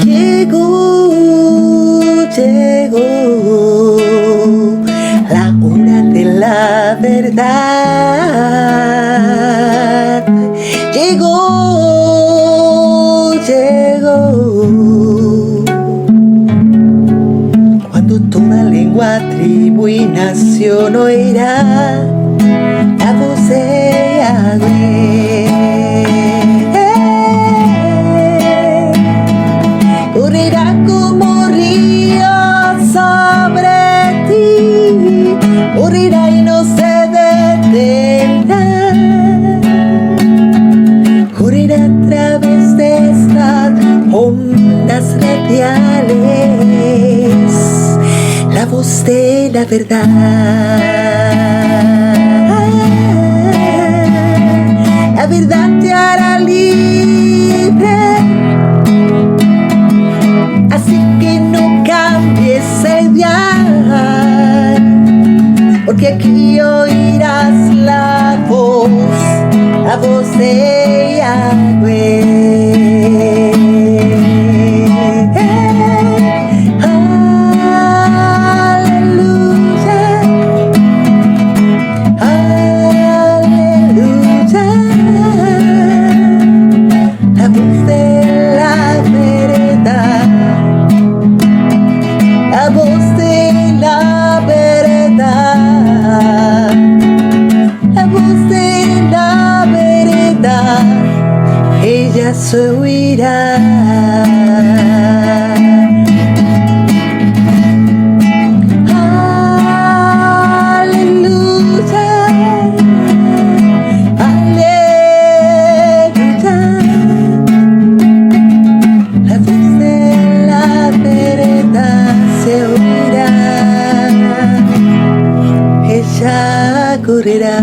Llegó la hora de la verdad. Llegó. Cuando toda lengua, tribu y nación oirá la voz de Yahweh. Correrá como río sobre ti, correrá y no se detendrá, correrá a través de estas ondas radiales, la voz de la verdad. La verdad te hará libre, así que no cambies el viaje, porque aquí oirás la voz de Yahweh. Se oirá. Aleluya, aleluya. La voz de la verdad se oirá. Ella correrá.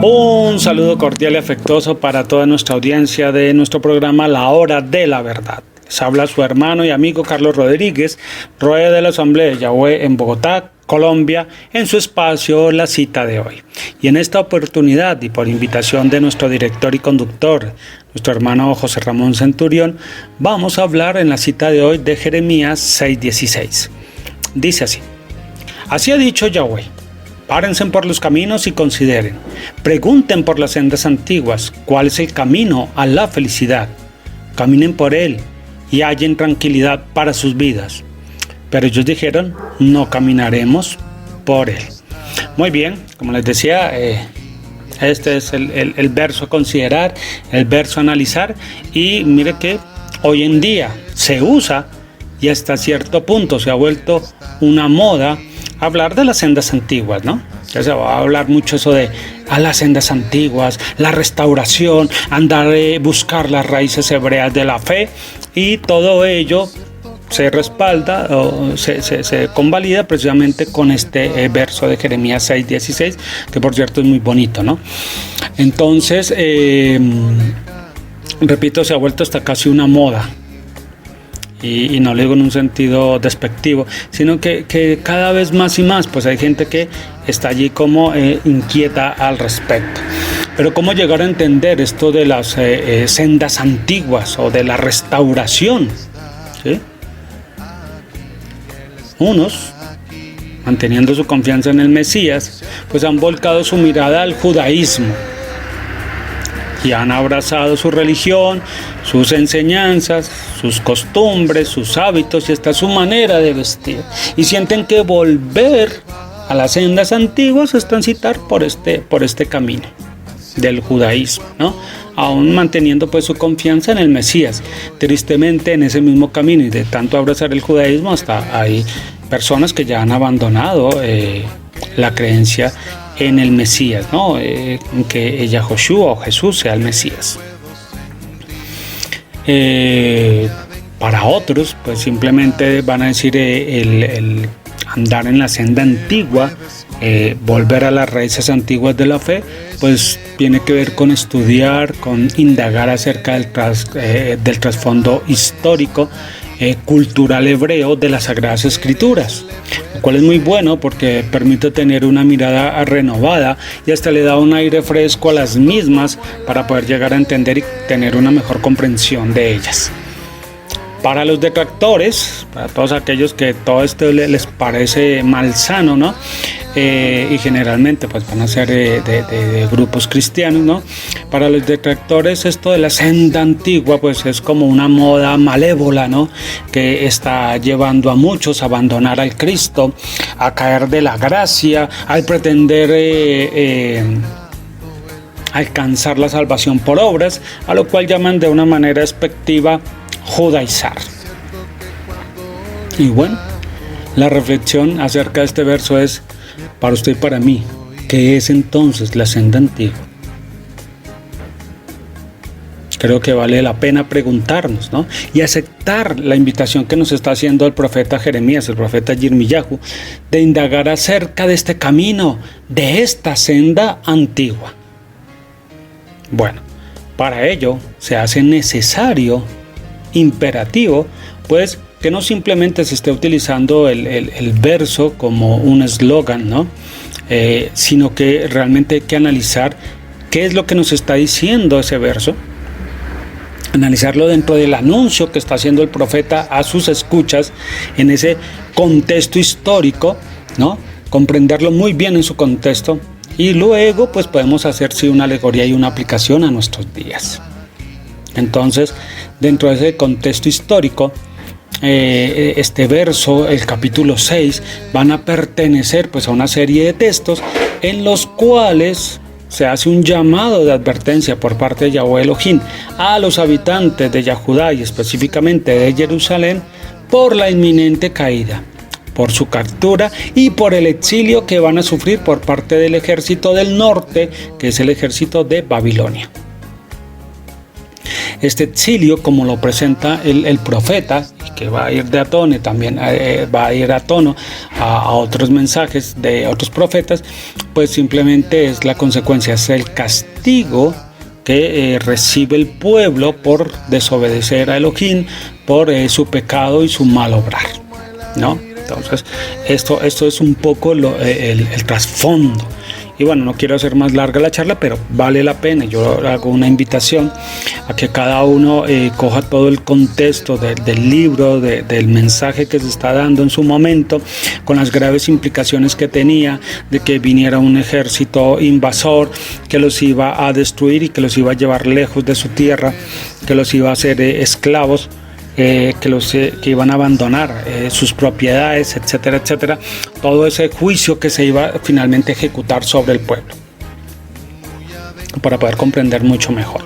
Un saludo cordial y afectuoso para toda nuestra audiencia de nuestro programa La Hora de la Verdad. Les habla su hermano y amigo Carlos Rodríguez, Roe de la Asamblea de Yahweh en Bogotá, Colombia, en su espacio La Cita de Hoy. Y en esta oportunidad y por invitación de nuestro director y conductor, nuestro hermano José Ramón Centurión, vamos a hablar en la cita de hoy de Jeremías 6:16. Dice así: así ha dicho Yahweh. Párense por los caminos y consideren. Pregunten por las sendas antiguas, ¿cuál es el camino a la felicidad? Caminen por él y hallen tranquilidad para sus vidas. Pero ellos dijeron, no caminaremos por él. Muy bien, como les decía, este es el verso a considerar, el verso a analizar. Y mire que hoy en día se usa y hasta cierto punto se ha vuelto una moda hablar de las sendas antiguas, ¿no? Ya se va a hablar mucho eso de las sendas antiguas, la restauración, buscar las raíces hebreas de la fe, y todo ello se respalda o se convalida precisamente con este verso de Jeremías 6:16, que por cierto es muy bonito, ¿no? Entonces, repito, se ha vuelto hasta casi una moda. Y no lo digo en un sentido despectivo, sino que cada vez más y más pues hay gente que está allí como inquieta al respecto. Pero ¿cómo llegar a entender esto de las sendas antiguas o de la restauración? ¿Sí? Unos, manteniendo su confianza en el Mesías, pues han volcado su mirada al judaísmo y han abrazado su religión, sus enseñanzas, sus costumbres, sus hábitos y hasta su manera de vestir. Y sienten que volver a las sendas antiguas es transitar por este camino del judaísmo, ¿no? Aún manteniendo pues su confianza en el Mesías. Tristemente en ese mismo camino y de tanto abrazar el judaísmo, hasta hay personas que ya han abandonado la creencia en el Mesías, ¿no? Que Yahoshua o Jesús sea el Mesías. Para otros, pues simplemente van a decir el andar en la senda antigua, volver a las raíces antiguas de la fe, pues tiene que ver con estudiar, con indagar acerca del trasfondo histórico cultural hebreo de las Sagradas Escrituras, lo cual es muy bueno porque permite tener una mirada renovada y hasta le da un aire fresco a las mismas para poder llegar a entender y tener una mejor comprensión de ellas. Para los detractores, para todos aquellos que todo esto les parece malsano, ¿no? Y generalmente pues van a ser de grupos cristianos, ¿no? Para los detractores esto de la senda antigua pues es como una moda malévola, ¿no? Que está llevando a muchos a abandonar al Cristo, a caer de la gracia, al pretender alcanzar la salvación por obras, a lo cual llaman de una manera despectiva judaizar. Y bueno, la reflexión acerca de este verso es para usted y para mí: ¿qué es entonces la senda antigua? Creo que vale la pena preguntarnos, ¿no? Y aceptar la invitación que nos está haciendo el profeta Jeremías, el profeta Yirmiyahu, de indagar acerca de este camino, de esta senda antigua. Bueno, para ello se hace necesario, imperativo, pues que no simplemente se esté utilizando el verso como un eslogan, ¿no? Sino que realmente hay que analizar qué es lo que nos está diciendo ese verso, analizarlo dentro del anuncio que está haciendo el profeta a sus escuchas en ese contexto histórico, ¿no? Comprenderlo muy bien en su contexto y luego pues podemos hacer sí una alegoría y una aplicación a nuestros días. Entonces, dentro de ese contexto histórico, este verso, el capítulo 6, van a pertenecer pues a una serie de textos en los cuales se hace un llamado de advertencia por parte de Yahweh Elohim a los habitantes de Yahudá y específicamente de Jerusalén por la inminente caída, por su captura y por el exilio que van a sufrir por parte del ejército del norte, que es el ejército de Babilonia. Este exilio, como lo presenta el profeta, que va a ir de a tono, también va a ir a tono a otros mensajes de otros profetas, pues simplemente es la consecuencia, es el castigo que recibe el pueblo por desobedecer a Elohim, por su pecado y su mal obrar, ¿no? Entonces, esto es un poco el trasfondo. Y bueno, no quiero hacer más larga la charla, pero vale la pena. Yo hago una invitación a que cada uno coja todo el contexto del libro, del mensaje que se está dando en su momento, con las graves implicaciones que tenía de que viniera un ejército invasor que los iba a destruir y que los iba a llevar lejos de su tierra, que los iba a hacer esclavos. Que iban a abandonar sus propiedades, etcétera, etcétera, todo ese juicio que se iba finalmente a ejecutar sobre el pueblo, para poder comprender mucho mejor.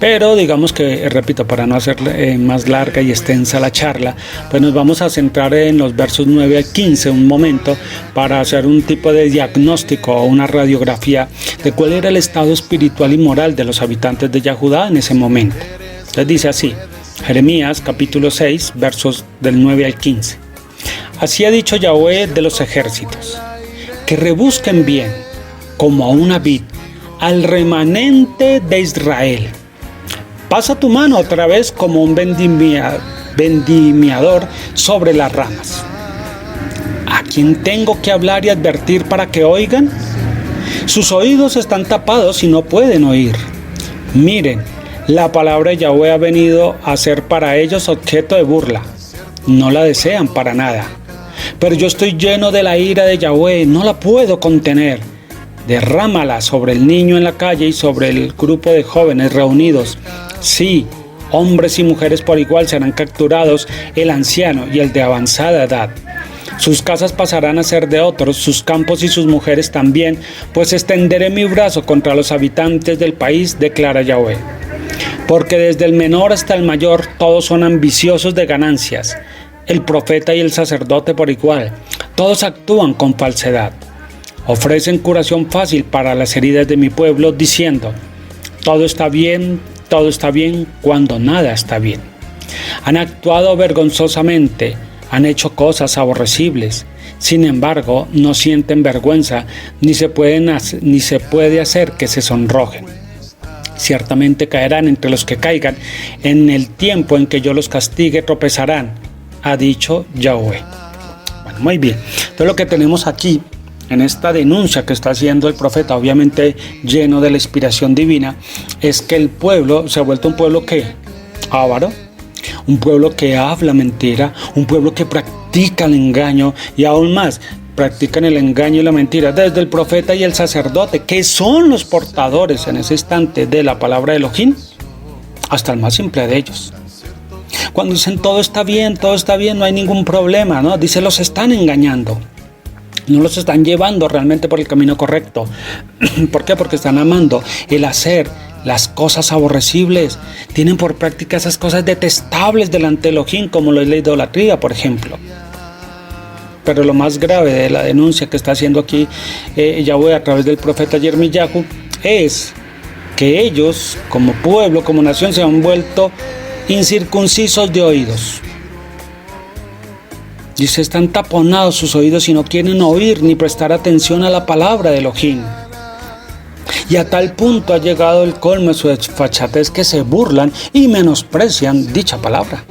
Pero digamos que, repito, para no hacer más larga y extensa la charla, pues nos vamos a centrar en los versos 9 al 15 un momento para hacer un tipo de diagnóstico o una radiografía de cuál era el estado espiritual y moral de los habitantes de Yahudá en ese momento. Les dice así: Jeremías capítulo 6, versos del 9 al 15. Así ha dicho Yahweh de los ejércitos, que rebusquen bien, como a una vid, al remanente de Israel. Pasa tu mano otra vez como un vendimiador sobre las ramas. ¿A quién tengo que hablar y advertir para que oigan? Sus oídos están tapados y no pueden oír. Miren, la palabra de Yahweh ha venido a ser para ellos objeto de burla. No la desean para nada. Pero yo estoy lleno de la ira de Yahweh, no la puedo contener. Derrámala sobre el niño en la calle y sobre el grupo de jóvenes reunidos. Sí, hombres y mujeres por igual serán capturados, el anciano y el de avanzada edad. Sus casas pasarán a ser de otros, sus campos y sus mujeres también, pues extenderé mi brazo contra los habitantes del país, declara Yahweh. Porque desde el menor hasta el mayor todos son ambiciosos de ganancias, el profeta y el sacerdote por igual, todos actúan con falsedad. Ofrecen curación fácil para las heridas de mi pueblo, diciendo: todo está bien, cuando nada está bien. Han actuado vergonzosamente, han hecho cosas aborrecibles, sin embargo no sienten vergüenza, ni se puede hacer que se sonrojen. Ciertamente caerán entre los que caigan, en el tiempo en que yo los castigue tropezarán, ha dicho Yahweh. Bueno, muy bien. Entonces lo que tenemos aquí, en esta denuncia que está haciendo el profeta, obviamente lleno de la inspiración divina, es que el pueblo se ha vuelto un pueblo que avaro, un pueblo que habla mentira, un pueblo que practica el engaño y aún más, practican el engaño y la mentira desde el profeta y el sacerdote, que son los portadores en ese instante de la palabra de Elohim, hasta el más simple de ellos. Cuando dicen todo está bien, no hay ningún problema, ¿no? Dice, los están engañando. No los están llevando realmente por el camino correcto. ¿Por qué? Porque están amando el hacer las cosas aborrecibles. Tienen por práctica esas cosas detestables delante de Elohim, como lo es la idolatría, por ejemplo. Pero lo más grave de la denuncia que está haciendo aquí Yahweh a través del profeta Yirmiyahu es que ellos, como pueblo, como nación, se han vuelto incircuncisos de oídos. Dice, están taponados sus oídos y no quieren oír ni prestar atención a la palabra de Elohim. Y a tal punto ha llegado el colmo de su desfachatez que se burlan y menosprecian dicha palabra.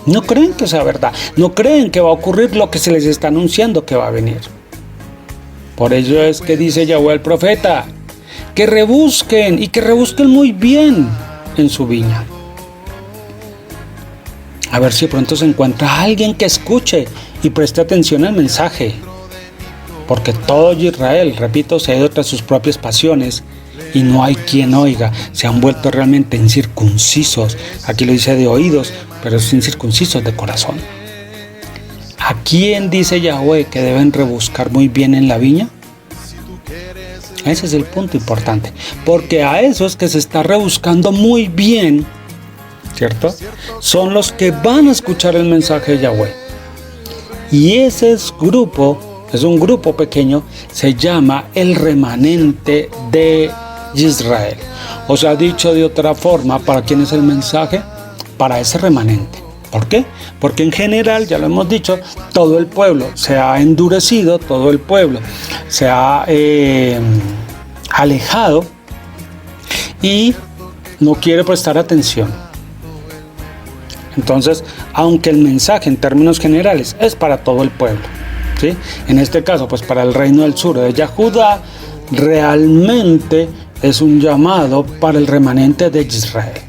No creen que sea verdad, no creen que va a ocurrir lo que se les está anunciando que va a venir. Por ello es que dice Yahweh al profeta, que rebusquen y que rebusquen muy bien en su viña. A ver si pronto se encuentra alguien que escuche y preste atención al mensaje. Porque todo Israel, repito, se ha ido tras sus propias pasiones y no hay quien oiga. Se han vuelto realmente incircuncisos. Aquí lo dice de oídos, pero es incircuncisos de corazón. ¿A quién dice Yahweh que deben rebuscar muy bien en la viña? Ese es el punto importante. Porque a esos que se está rebuscando muy bien, ¿cierto? Son los que van a escuchar el mensaje de Yahweh. Y ese grupo, es un grupo pequeño, se llama el remanente de Israel. O sea, dicho de otra forma, ¿para quién es el mensaje? Para ese remanente. ¿Por qué? Porque en general, ya lo hemos dicho, todo el pueblo se ha endurecido, todo el pueblo se ha alejado y no quiere prestar atención. Entonces, aunque el mensaje en términos generales es para todo el pueblo, ¿sí? En este caso, pues para el reino del sur de Yahudá, realmente es un llamado para el remanente de Israel.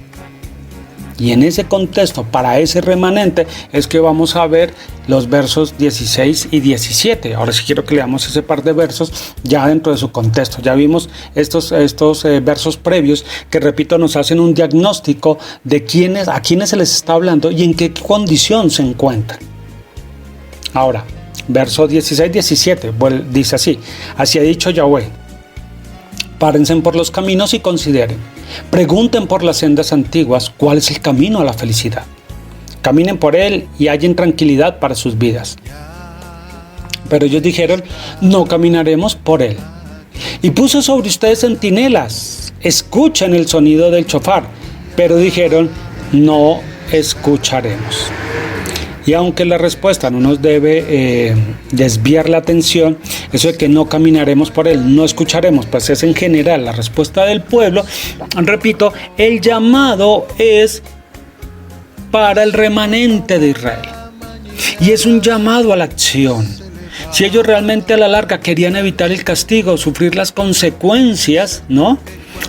Y en ese contexto, para ese remanente, es que vamos a ver los versos 16 y 17. Ahora sí quiero que leamos ese par de versos ya dentro de su contexto. Ya vimos estos versos previos que, repito, nos hacen un diagnóstico de a quiénes se les está hablando y en qué condición se encuentran. Ahora, verso 16-17, dice así: así ha dicho Yahweh, párense por los caminos y consideren. Pregunten por las sendas antiguas cuál es el camino a la felicidad. Caminen por él y hallen tranquilidad para sus vidas. Pero ellos dijeron, no caminaremos por él. Y puse sobre ustedes centinelas, escuchen el sonido del shofar. Pero dijeron, no escucharemos. Y aunque la respuesta no nos debe desviar la atención, eso de que no caminaremos por él, no escucharemos, pues es en general la respuesta del pueblo. Repito, el llamado es para el remanente de Israel. Y es un llamado a la acción. Si ellos realmente a la larga querían evitar el castigo, sufrir las consecuencias, ¿no?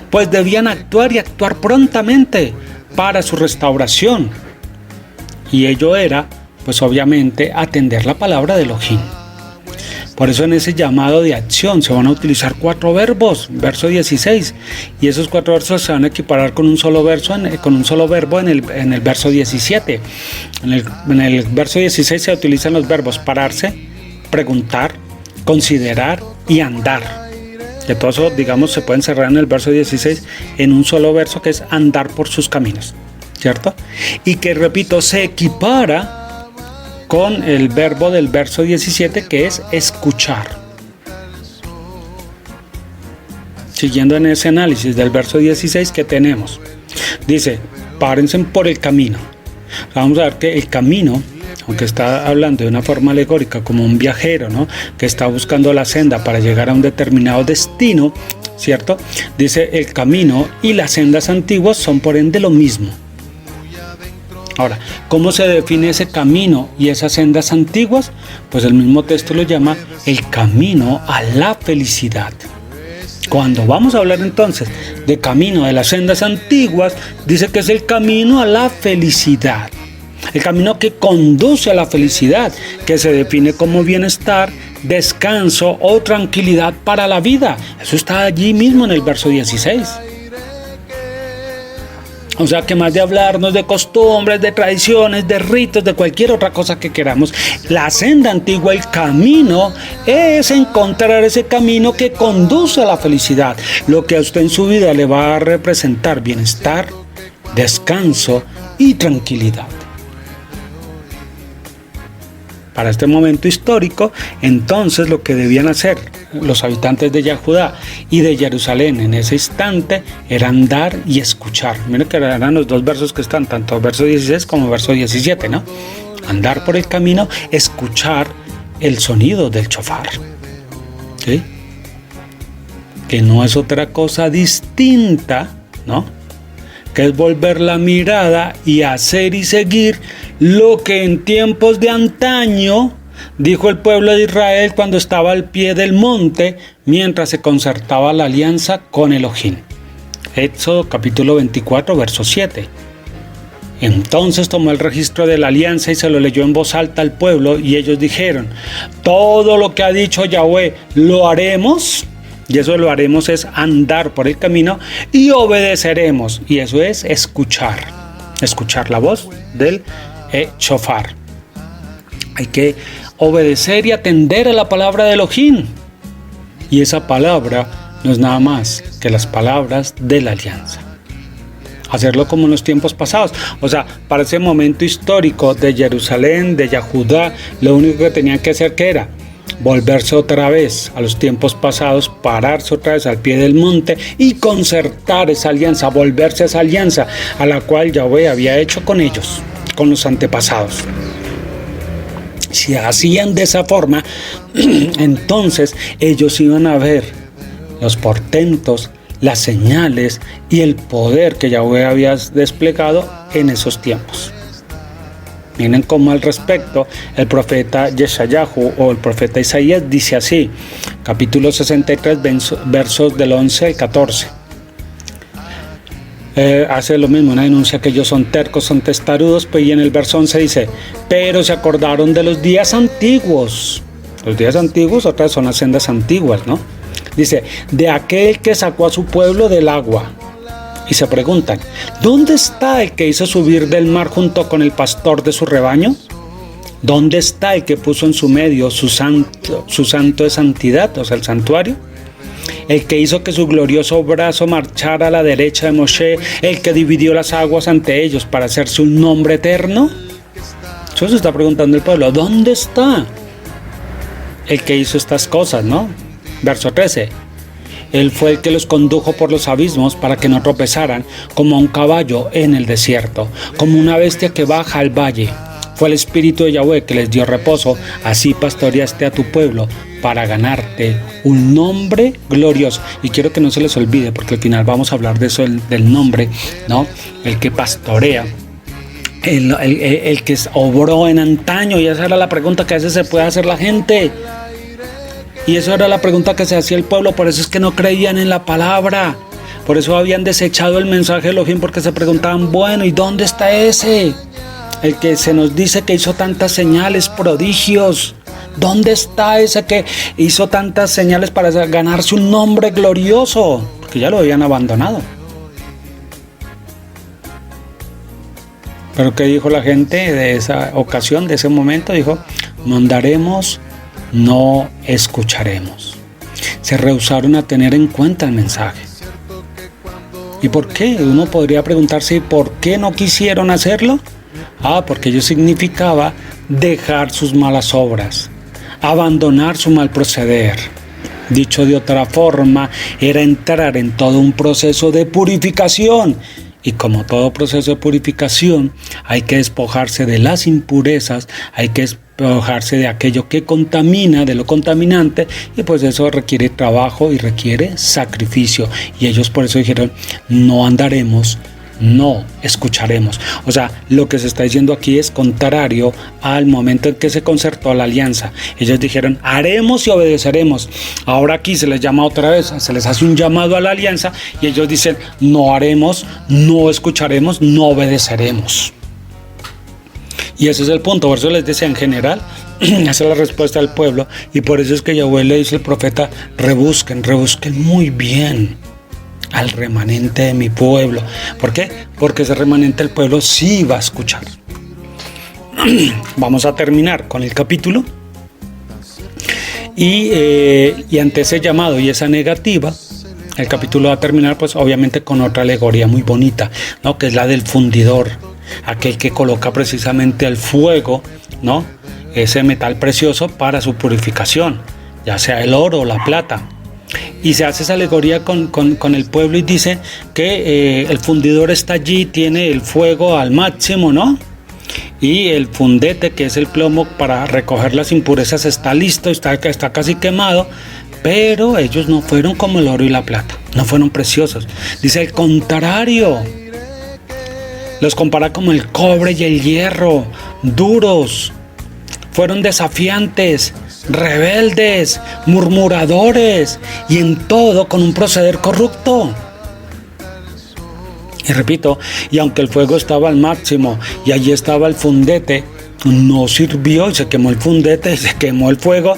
Pues debían actuar y actuar prontamente para su restauración. Y ello era, pues obviamente, atender la palabra de Elohim. Por eso en ese llamado de acción se van a utilizar 4 verbos, verso 16, y esos 4 versos se van a equiparar con un solo verso, con un solo verbo en el verso 17. En el verso 16 se utilizan los verbos pararse, preguntar, considerar y andar. De todo eso, digamos, se puede encerrar en el verso 16 en un solo verso, que es andar por sus caminos, ¿cierto? Y que, repito, se equipara con el verbo del verso 17, que es escuchar. Siguiendo en ese análisis del verso 16 que tenemos, dice, párense por el camino. Vamos a ver que el camino, aunque está hablando de una forma alegórica como un viajero, ¿no?, que está buscando la senda para llegar a un determinado destino, ¿cierto? Dice, el camino y las sendas antiguas son por ende lo mismo. Ahora, ¿cómo se define ese camino y esas sendas antiguas? Pues el mismo texto lo llama el camino a la felicidad. Cuando vamos a hablar entonces de camino de las sendas antiguas, dice que es el camino a la felicidad. El camino que conduce a la felicidad, que se define como bienestar, descanso o tranquilidad para la vida. Eso está allí mismo en el verso 16. O sea que más de hablarnos de costumbres, de tradiciones, de ritos, de cualquier otra cosa que queramos, la senda antigua, el camino, es encontrar ese camino que conduce a la felicidad. Lo que a usted en su vida le va a representar bienestar, descanso y tranquilidad. Para este momento histórico, entonces lo que debían hacer los habitantes de Yahudá y de Jerusalén en ese instante era andar y escuchar. Miren que eran los dos versos que están, tanto verso 16 como verso 17, ¿no? Andar por el camino, escuchar el sonido del shofar, ¿sí? Que no es otra cosa distinta, ¿no? Que es volver la mirada y hacer y seguir lo que en tiempos de antaño dijo el pueblo de Israel cuando estaba al pie del monte mientras se concertaba la alianza con Elohim. Éxodo capítulo 24, verso 7. Entonces tomó el registro de la alianza y se lo leyó en voz alta al pueblo y ellos dijeron, todo lo que ha dicho Yahweh lo haremos. Y eso lo haremos es andar por el camino y obedeceremos. Y eso es escuchar la voz del shofar. Hay que obedecer y atender a la palabra de Elohim. Y esa palabra no es nada más que las palabras de la alianza. Hacerlo como en los tiempos pasados. O sea, para ese momento histórico de Jerusalén, de Yahudá, lo único que tenían que hacer, ¿qué era? Volverse otra vez a los tiempos pasados, pararse otra vez al pie del monte y concertar esa alianza, volverse a esa alianza a la cual Yahweh había hecho con ellos, con los antepasados. Si hacían de esa forma, entonces ellos iban a ver los portentos, las señales y el poder que Yahweh había desplegado en esos tiempos. Miren cómo al respecto el profeta Yeshayahu o el profeta Isaías dice así, capítulo 63, versos del 11 al 14. Hace lo mismo, una denuncia que ellos son tercos, son testarudos, pues, y en el verso 11 dice, pero se acordaron de los días antiguos. Los días antiguos, otras son las sendas antiguas, ¿no? Dice, de aquel que sacó a su pueblo del agua. Y se preguntan, ¿dónde está el que hizo subir del mar junto con el pastor de su rebaño? ¿Dónde está el que puso en su medio su santo de santidad, o sea, el santuario? El que hizo que su glorioso brazo marchara a la derecha de Moshe, el que dividió las aguas ante ellos para hacerse un nombre eterno. Eso se está preguntando el pueblo, ¿dónde está el que hizo estas cosas, no? Verso 13. Él fue el que los condujo por los abismos para que no tropezaran, como a un caballo en el desierto, como una bestia que baja al valle. Fue el Espíritu de Yahweh que les dio reposo, así pastoreaste a tu pueblo para ganarte un nombre glorioso. Y quiero que no se les olvide, porque al final vamos a hablar de eso, del nombre, ¿no? El que pastorea, el que obró en antaño, y esa era la pregunta que a veces se puede hacer la gente. Y eso era la pregunta que se hacía el pueblo, por eso es que no creían en la palabra. Por eso habían desechado el mensaje de Elohim, porque se preguntaban, bueno, ¿y dónde está ese? El que se nos dice que hizo tantas señales, prodigios. ¿Dónde está ese que hizo tantas señales para ganarse un nombre glorioso? Porque ya lo habían abandonado. Pero ¿qué dijo la gente de esa ocasión, de ese momento? Dijo, mandaremos, no escucharemos. Se rehusaron a tener en cuenta el mensaje. ¿Y por qué? Uno podría preguntarse, ¿por qué no quisieron hacerlo? Porque ello significaba dejar sus malas obras, abandonar su mal proceder. Dicho de otra forma, era entrar en todo un proceso de purificación. Y como todo proceso de purificación, hay que despojarse de las impurezas, hay que despojarse de aquello que contamina, de lo contaminante, y pues eso requiere trabajo y requiere sacrificio. Y ellos por eso dijeron, no andaremos, no escucharemos. O sea, lo que se está diciendo aquí es contrario al momento en que se concertó la alianza. Ellos dijeron, haremos y obedeceremos. Ahora aquí se les llama otra vez, se les hace un llamado a la alianza y ellos dicen, no haremos, no escucharemos, no obedeceremos. Y ese es el punto. Por eso les decía, en general, esa es la respuesta del pueblo, y por eso es que Yahweh le dice al profeta, rebusquen muy bien al remanente de mi pueblo. ¿Por qué? Porque ese remanente del pueblo sí va a escuchar. Vamos a terminar con el capítulo. Y ante ese llamado y esa negativa, el capítulo va a terminar pues obviamente con otra alegoría muy bonita, ¿no? Que es la del fundidor, aquel que coloca precisamente al fuego, ¿no? Ese metal precioso para su purificación, ya sea el oro o la plata. Y se hace esa alegoría con el pueblo y dice que el fundidor está allí, tiene el fuego al máximo, ¿no? Y el fundete, que es el plomo para recoger las impurezas, está listo, está casi quemado, pero ellos no fueron como el oro y la plata, no fueron preciosos. Dice el contrario, los compara como el cobre y el hierro, duros, fueron desafiantes, rebeldes, murmuradores, y en todo con un proceder corrupto. Y repito, y aunque el fuego estaba al máximo y allí estaba el fundete, no sirvió, y se quemó el fundete y se quemó el fuego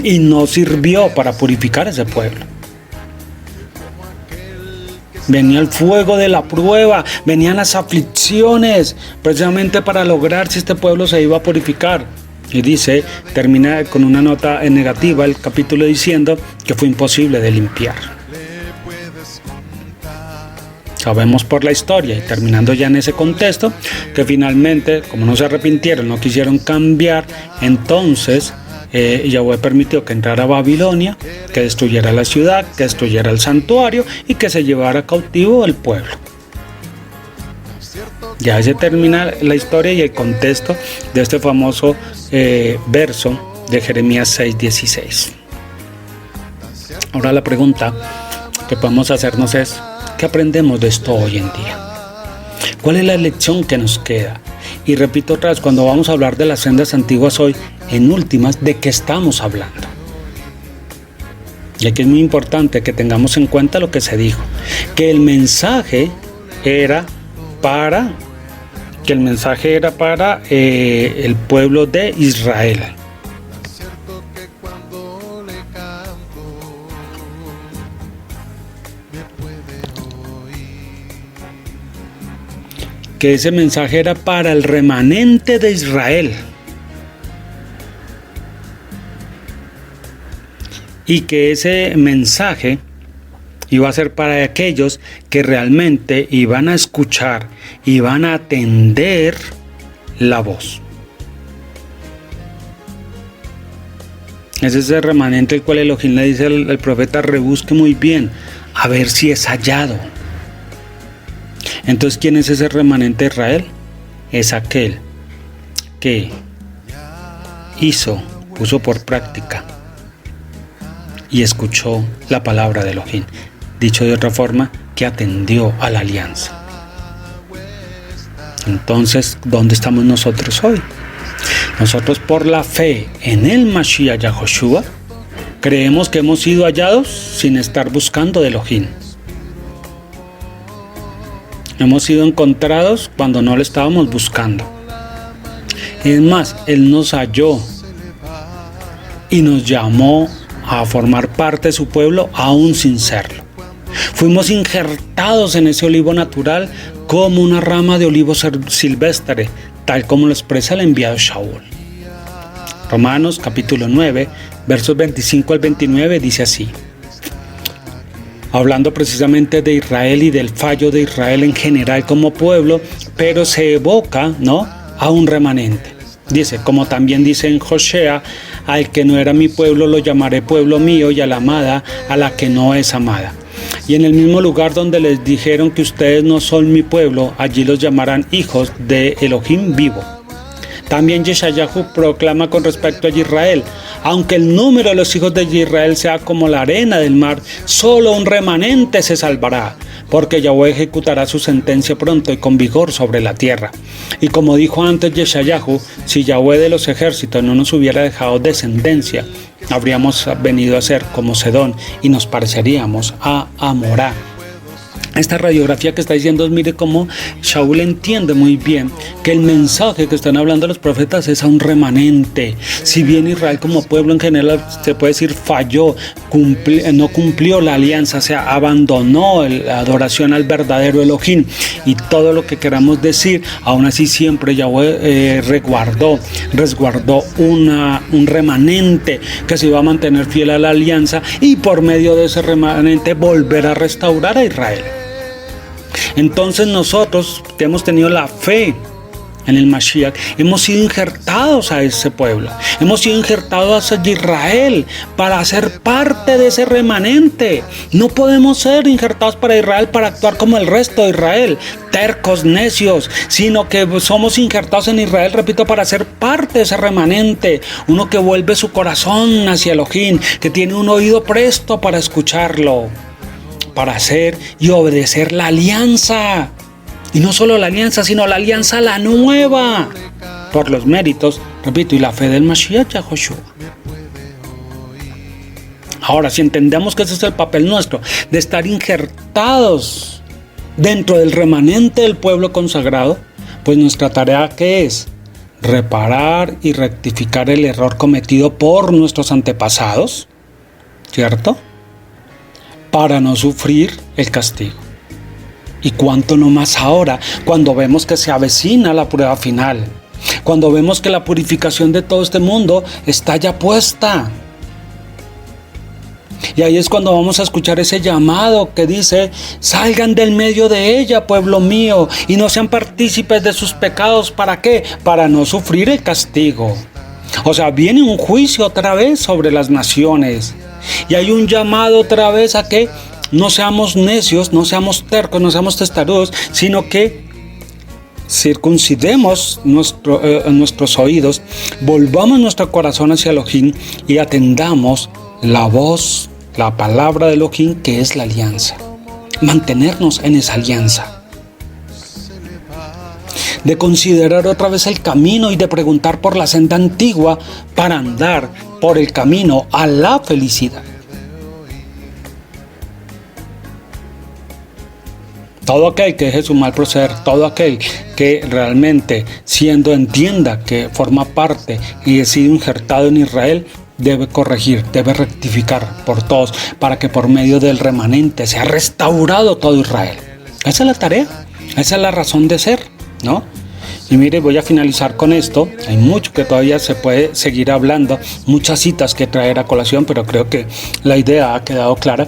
y no sirvió para purificar ese pueblo. Venía el fuego de la prueba, venían las aflicciones, precisamente para lograr si este pueblo se iba a purificar. Y dice, termina con una nota negativa el capítulo diciendo que fue imposible de limpiar. Sabemos por la historia, y terminando ya en ese contexto, que finalmente, como no se arrepintieron, no quisieron cambiar, entonces Yahweh permitió que entrara a Babilonia, que destruyera la ciudad, que destruyera el santuario y que se llevara cautivo el pueblo. Ya se termina la historia y el contexto de este famoso verso de Jeremías 6:16. Ahora la pregunta que podemos hacernos es, ¿qué aprendemos de esto hoy en día? ¿Cuál es la lección que nos queda? Y repito otra vez, cuando vamos a hablar de las sendas antiguas hoy, en últimas, ¿de qué estamos hablando? Y aquí es muy importante que tengamos en cuenta lo que se dijo, que el mensaje era para el pueblo de Israel. Que ese mensaje era para el remanente de Israel. Y que ese mensaje iba a ser para aquellos que realmente iban a escuchar, iban a atender la voz. Es ese remanente el cual Elohim le dice al profeta, rebusque muy bien, a ver si es hallado. Entonces, ¿quién es ese remanente de Israel? Es aquel que puso por práctica y escuchó la palabra de Elohim. Dicho de otra forma, que atendió a la alianza. Entonces, ¿dónde estamos nosotros hoy? Nosotros, por la fe en el Mashiach Yahoshua, creemos que hemos sido hallados sin estar buscando de Elohim. Hemos sido encontrados cuando no lo estábamos buscando. Es más, Él nos halló y nos llamó a formar parte de su pueblo aún sin serlo. Fuimos injertados en ese olivo natural como una rama de olivo silvestre, tal como lo expresa el enviado Shaul. Romanos capítulo 9, versos 25 al 29 dice así. Hablando precisamente de Israel y del fallo de Israel en general como pueblo, pero se evoca, ¿no?, a un remanente. Dice, como también dice en Josea, al que no era mi pueblo lo llamaré pueblo mío, y a la amada a la que no es amada. Y en el mismo lugar donde les dijeron que ustedes no son mi pueblo, allí los llamarán hijos de Elohim vivo. También Yeshayahu proclama con respecto a Israel: aunque el número de los hijos de Israel sea como la arena del mar, solo un remanente se salvará, porque Yahweh ejecutará su sentencia pronto y con vigor sobre la tierra. Y como dijo antes Yeshayahu, si Yahweh de los ejércitos no nos hubiera dejado descendencia, habríamos venido a ser como Sedón y nos pareceríamos a Amorá. Esta radiografía que está diciendo, mire cómo Shaul entiende muy bien que el mensaje que están hablando los profetas es a un remanente. Si bien Israel como pueblo en general se puede decir falló, no cumplió la alianza, o sea, abandonó la adoración al verdadero Elohim y todo lo que queramos decir, aún así siempre Yahweh resguardó un remanente que se iba a mantener fiel a la alianza y por medio de ese remanente volver a restaurar a Israel. Entonces nosotros que hemos tenido la fe en el Mashiach, hemos sido injertados a ese pueblo, hemos sido injertados a Israel para ser parte de ese remanente. No podemos ser injertados para Israel para actuar como el resto de Israel, tercos, necios, sino que somos injertados en Israel, repito, para ser parte de ese remanente, uno que vuelve su corazón hacia Elohim, que tiene un oído presto para escucharlo, para hacer y obedecer la alianza. Y no solo la alianza, sino la alianza la nueva, por los méritos, repito, y la fe del Mashiach Yahoshua. Ahora, si entendemos que ese es el papel nuestro, de estar injertados dentro del remanente del pueblo consagrado, pues nuestra tarea, ¿qué es? Reparar y rectificar el error cometido por nuestros antepasados, ¿cierto? Para no sufrir el castigo. Y cuánto no más ahora, cuando vemos que se avecina la prueba final, cuando vemos que la purificación de todo este mundo está ya puesta. Y ahí es cuando vamos a escuchar ese llamado que dice: salgan del medio de ella, pueblo mío, y no sean partícipes de sus pecados. ¿Para qué? Para no sufrir el castigo. O sea, viene un juicio otra vez sobre las naciones. Y hay un llamado otra vez a que no seamos necios, no seamos tercos, no seamos testarudos, sino que circuncidemos nuestros oídos, volvamos nuestro corazón hacia Elohim y atendamos la voz, la palabra de Elohim, que es la alianza. Mantenernos en esa alianza. De considerar otra vez el camino y de preguntar por la senda antigua para andar por el camino a la felicidad. Todo aquel que deje su mal proceder, todo aquel que realmente entienda que forma parte y ha sido injertado en Israel, debe corregir, debe rectificar por todos, para que por medio del remanente sea restaurado todo Israel. Esa es la tarea, esa es la razón de ser, ¿no? Y mire, voy a finalizar con esto. Hay mucho que todavía se puede seguir hablando, muchas citas que traer a colación, pero creo que la idea ha quedado clara.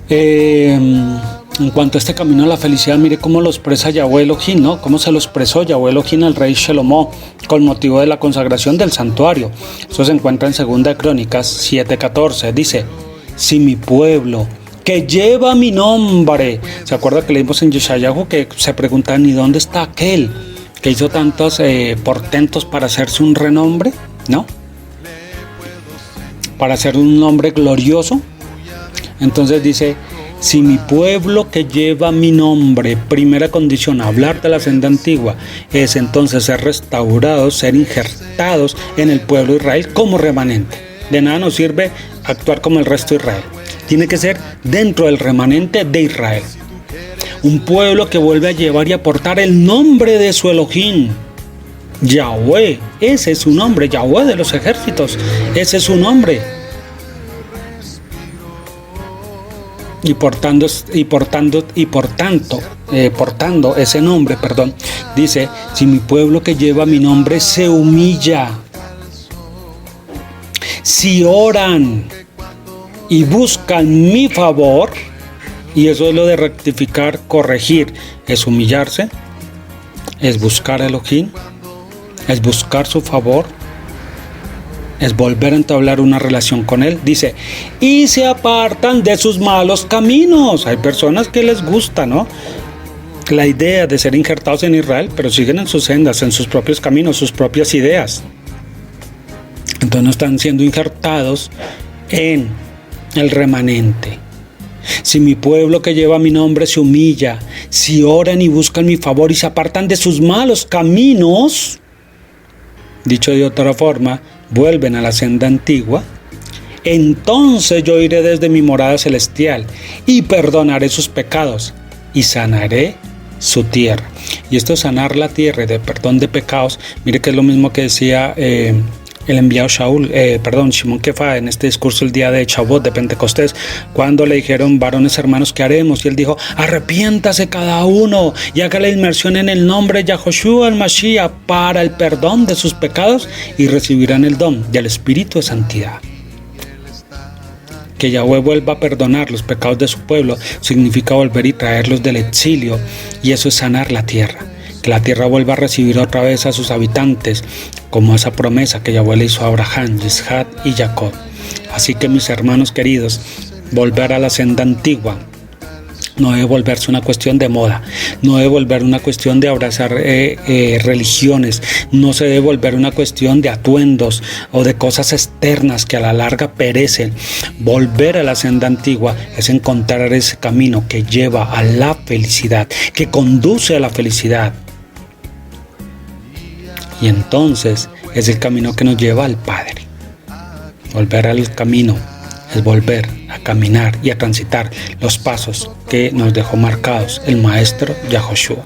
En cuanto a este camino a la felicidad, mire cómo lo expresa Yahweh Elohim, ¿no? Cómo se lo expresó Yahweh Elohim al rey Shlomo con motivo de la consagración del santuario. Eso se encuentra en 2 Crónicas 7:14. Dice: si mi pueblo, que lleva mi nombre. ¿Se acuerda que leímos en Yeshayahu que se preguntan: ¿y dónde está aquel que hizo tantos portentos para hacerse un renombre? ¿No? Para hacer un nombre glorioso. Entonces dice: si mi pueblo que lleva mi nombre, primera condición, hablar de la senda antigua, es entonces ser restaurados, ser injertados en el pueblo de Israel como remanente. De nada nos sirve actuar como el resto de Israel. Tiene que ser dentro del remanente de Israel. Un pueblo que vuelve a llevar y aportar el nombre de su Elohim. Yahweh, ese es su nombre, Yahweh de los ejércitos, ese es su nombre. Y portando ese nombre, dice: si mi pueblo que lleva mi nombre se humilla, si oran y buscan mi favor, y eso es lo de rectificar, corregir, es humillarse, es buscar a Elohim, es buscar su favor, es volver a entablar una relación con Él. Dice: y se apartan de sus malos caminos. Hay personas que les gusta, ¿no? la idea de ser injertados en Israel, pero siguen en sus sendas, en sus propios caminos, sus propias ideas. Entonces no están siendo injertados en el remanente. Si mi pueblo que lleva mi nombre se humilla, si oran y buscan mi favor y se apartan de sus malos caminos, dicho de otra forma, vuelven a la senda antigua, entonces yo iré desde mi morada celestial y perdonaré sus pecados y sanaré su tierra. Y esto es sanar la tierra y de perdón de pecados. Mire que es lo mismo que decía el enviado Shimon Kefa en este discurso el día de Shavuot, de Pentecostés, cuando le dijeron: varones hermanos, ¿qué haremos? Y él dijo: arrepiéntase cada uno y haga la inmersión en el nombre de Yahoshua el Mashiach para el perdón de sus pecados y recibirán el don del Espíritu de Santidad. Que Yahweh vuelva a perdonar los pecados de su pueblo significa volver y traerlos del exilio, y eso es sanar la tierra. Que la tierra vuelva a recibir otra vez a sus habitantes, como esa promesa que Yahweh le hizo a Abraham, Isaac y Jacob. Así que, mis hermanos queridos, volver a la senda antigua no debe volverse una cuestión de moda, no debe volver una cuestión de abrazar religiones, no se debe volver una cuestión de atuendos o de cosas externas que a la larga perecen. Volver a la senda antigua es encontrar ese camino que lleva a la felicidad, que conduce a la felicidad. Y entonces es el camino que nos lleva al Padre. Volver al camino es volver a caminar y a transitar los pasos que nos dejó marcados el Maestro Yahoshua.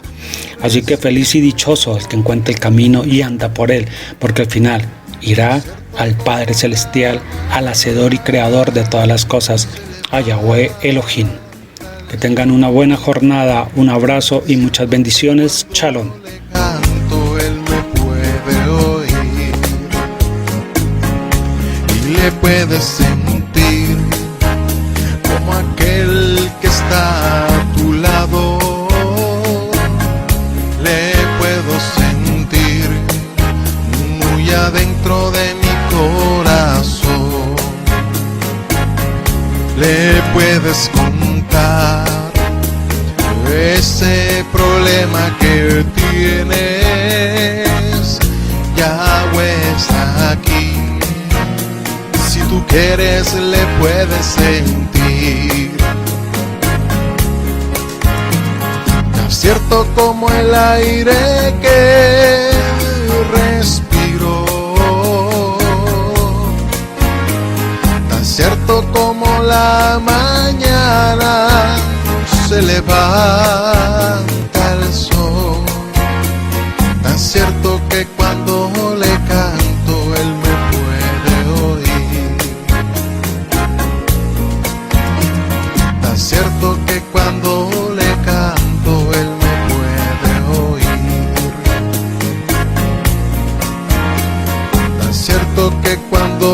Así que feliz y dichoso el que encuentre el camino y anda por él, porque al final irá al Padre Celestial, al Hacedor y Creador de todas las cosas, a Yahweh Elohim. Que tengan una buena jornada, un abrazo y muchas bendiciones. Shalom. Le puedes sentir como aquel que está a tu lado. Le puedo sentir muy adentro de mi corazón. Le puedes contar ese problema que tienes. Yahweh está aquí. Si tú quieres, le puedes sentir. Tan cierto como el aire que respiro, tan cierto como la mañana se levanta el sol, tan cierto que cuando le canto él me puede oír. Tan cierto que cuando le canto él me puede oír. Tan cierto que cuando